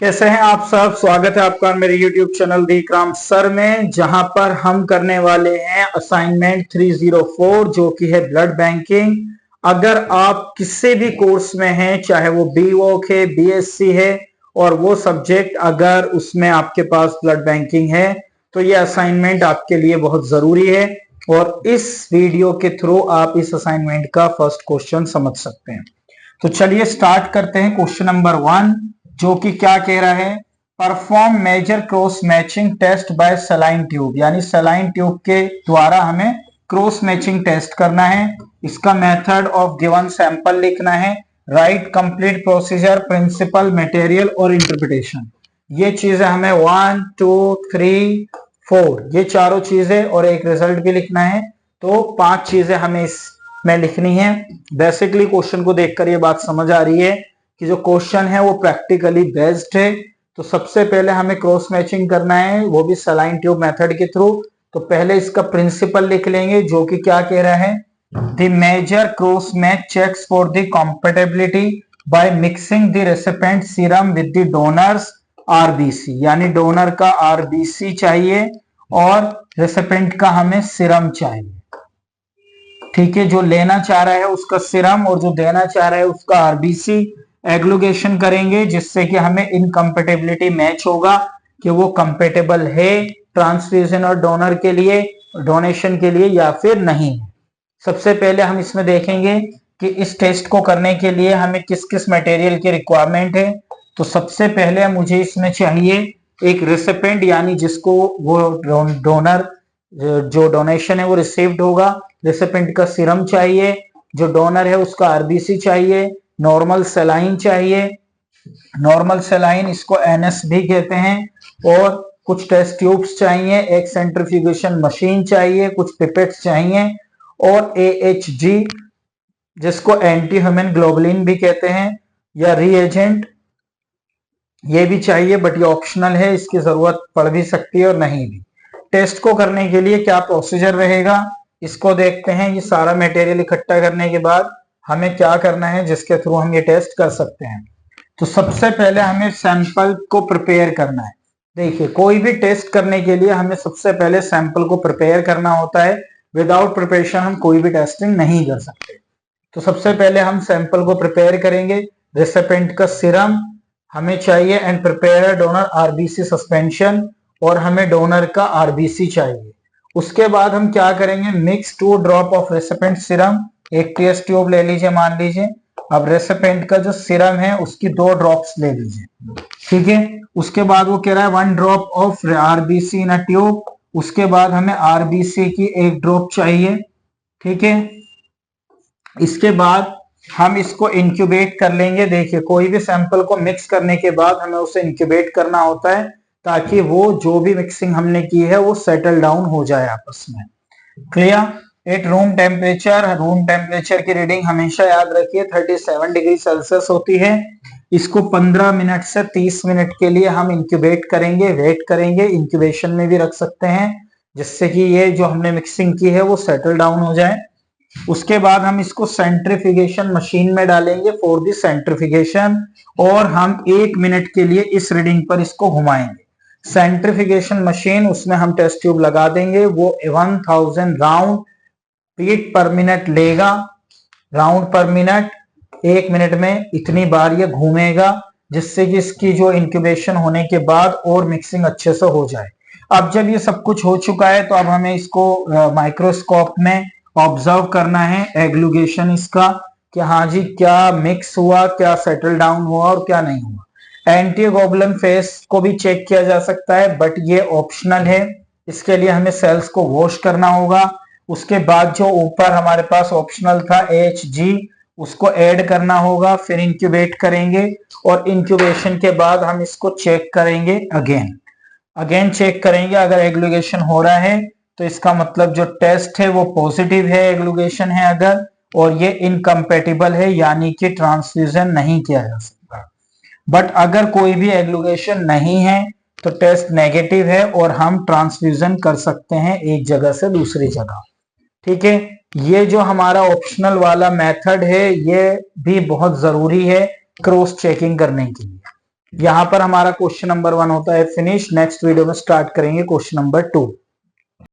कैसे हैं आप सब। स्वागत है आपका मेरे YouTube चैनल दी क्राम सर में, जहां पर हम करने वाले हैं असाइनमेंट 304 जो कि है ब्लड बैंकिंग। अगर आप किसी भी कोर्स में हैं, चाहे वो BWOC है, BSc है, और वो सब्जेक्ट अगर उसमें आपके पास ब्लड बैंकिंग है तो ये असाइनमेंट आपके लिए बहुत जरूरी है। और इस वीडियो के थ्रू आप इस असाइनमेंट का फर्स्ट क्वेश्चन समझ सकते हैं। तो चलिए स्टार्ट करते हैं। क्वेश्चन नंबर 1 जो कि क्या कह रहा है, perform major cross matching test by saline tube, यानी सलाइन ट्यूब के द्वारा हमें क्रॉस मैचिंग टेस्ट करना है। इसका मेथड ऑफ गिवन सैंपल लिखना है। Write complete procedure, principle, material और इंटरप्रिटेशन। ये चीजें हमें 1 2 3 4 ये चारों चीजें और एक रिजल्ट भी लिखना है। तो 5 चीजें हमें इसमें लिखनी है। बेसिकली क्वेश्चन को देखकर ये बात समझ आ रही है कि जो क्वेश्चन है वो प्रैक्टिकली बेस्ड है। तो सबसे पहले हमें क्रॉस मैचिंग करना है, वो भी सलाइन ट्यूब मेथड के थ्रू। तो पहले इसका प्रिंसिपल लिख लेंगे जो कि क्या कह रहा है, the major cross match checks for the compatibility by mixing the recipient serum with the donor's RBC, यानी डोनर का आरबीसी चाहिए और रेसिपिएंट का हमें सीरम चाहिए। ठीक है, जो लेना चाह रहा है उसका सीरम और जो देना चाह रहा है उसका आरबीसी। एग्लूगेशन करेंगे जिससे कि हमें इनकम्पेटेबिलिटी मैच होगा कि वो कंपेटेबल है ट्रांसफ्यूजन और डोनर के लिए, डोनेशन के लिए या फिर नहीं। सबसे पहले हम इसमें देखेंगे कि इस टेस्ट को करने के लिए हमें किस किस मटेरियल की रिक्वायरमेंट है। तो सबसे पहले मुझे इसमें चाहिए एक रेसिपिएंट, यानी जिसको वो डोनर जो डोनेशन है वो रिसीव्ड होगा। रेसिपिएंट का सीरम चाहिए, जो डोनर है उसका आरबीसी चाहिए, नॉर्मल सेलाइन चाहिए। नॉर्मल सेलाइन इसको एनएस भी कहते हैं। और कुछ टेस्ट ट्यूब्स चाहिए, एक सेंट्रीफ्यूगेशन मशीन चाहिए, कुछ पिपेट्स चाहिए और एएचजी जिसको एंटी ह्यूमन ग्लोबुलिन भी कहते हैं, या रीएजेंट ये भी चाहिए, बट ये ऑप्शनल है, इसकी जरूरत पड़ भी सकती है और नहीं भी। टेस्ट को करने के लिए क्या प्रोसीजर रहेगा इसको देखते हैं। ये सारा मटेरियल इकट्ठा करने के बाद हमें क्या करना है जिसके थ्रू हम ये टेस्ट कर सकते हैं। तो सबसे पहले हमें सैंपल को प्रिपेयर करना है। देखिए, कोई भी टेस्ट करने के लिए हमें सबसे पहले सैंपल को प्रिपेयर करना होता है। विदाउट प्रिपरेशन हम कोई भी टेस्टिंग नहीं कर सकते। तो सबसे पहले हम सैंपल को प्रिपेयर करेंगे। रेसिपिएंट का सीरम हमें चाहिए and prepare donor RBC suspension, और हमें डोनर का आरबीसी चाहिए। उसके बाद हम क्या करेंगे, mix 2 drop of recipient serum. एक टेस्ट ट्यूब ले लीजिए, मान लीजिए। अब रेसिपिएंट का जो सीरम है उसकी 2 ड्रॉप्स ले लीजिए। ठीक है, उसके बाद वो कह रहा है 1 drop of RBC in a tube. उसके बाद हमें आरबीसी की 1 ड्रॉप चाहिए। ठीक है, इसके बाद हम इसको इंक्यूबेट कर लेंगे। देखिए, कोई भी सैंपल को मिक्स करने के बाद हमें उसे इंक्यूबेट करना होता है ताकि वो जो भी मिक्सिंग हमने की है वो सेटल डाउन हो जाए आपस में। Clear. At room temperature, room temperature की रीडिंग हमेशा याद रखिए 37 डिग्री सेल्सियस होती है। इसको 15 मिनट से 30 मिनट के लिए हम इंक्यूबेट करेंगे, वेट करेंगे। इंक्यूबेशन में भी रख सकते हैं जिससे कि ये जो हमने मिक्सिंग की है वो सेटल डाउन हो जाए। उसके बाद हम इसको सेंट्रीफ्यूगेशन मशीन में डालेंगे फॉर द सेंट्रीफ्यूगेशन, और हम 1 मिनट के लिए इस रीडिंग पर इसको घुमाएंगे। सेंट्रीफ्यूगेशन मशीन, उसमें हम टेस्ट ट्यूब लगा देंगे। वो 1000 राउंड फीट पर मिनट लेगा, राउंड पर मिनट। 1 मिनट में इतनी बार ये घूमेगा जिससे कि इसकी जो इंक्यूबेशन होने के बाद और मिक्सिंग अच्छे से हो जाए। अब जब ये सब कुछ हो चुका है तो अब हमें इसको माइक्रोस्कोप में ऑब्जर्व करना है एग्लूगेशन इसका, कि हाँ जी क्या मिक्स हुआ, क्या सेटल डाउन हुआ और क्या नहीं हुआ। एंटीग्लोबुलिन फेस को भी चेक किया जा सकता है बट ये ऑप्शनल है। इसके लिए हमें सेल्स को वॉश करना होगा। उसके बाद जो ऊपर हमारे पास ऑप्शनल था AHG, उसको ऐड करना होगा। फिर इंक्यूबेट करेंगे और इंक्यूबेशन के बाद हम इसको चेक करेंगे अगेन चेक करेंगे। अगर एग्लूगेशन हो रहा है तो इसका मतलब जो टेस्ट है वो पॉजिटिव है, एग्लूगेशन है अगर, और ये इनकम्पेटिबल है यानी कि ट्रांसफ्यूजन नहीं किया जा सकता। बट अगर कोई भी एग्लूगेशन नहीं है तो टेस्ट नेगेटिव है और हम ट्रांसफ्यूजन कर सकते हैं एक जगह से दूसरी जगह। ठीक है, ये जो हमारा ऑप्शनल वाला मेथड है ये भी बहुत जरूरी है क्रॉस चेकिंग करने के लिए। यहां पर हमारा क्वेश्चन नंबर 1 होता है फिनिश। नेक्स्ट वीडियो में स्टार्ट करेंगे क्वेश्चन नंबर 2।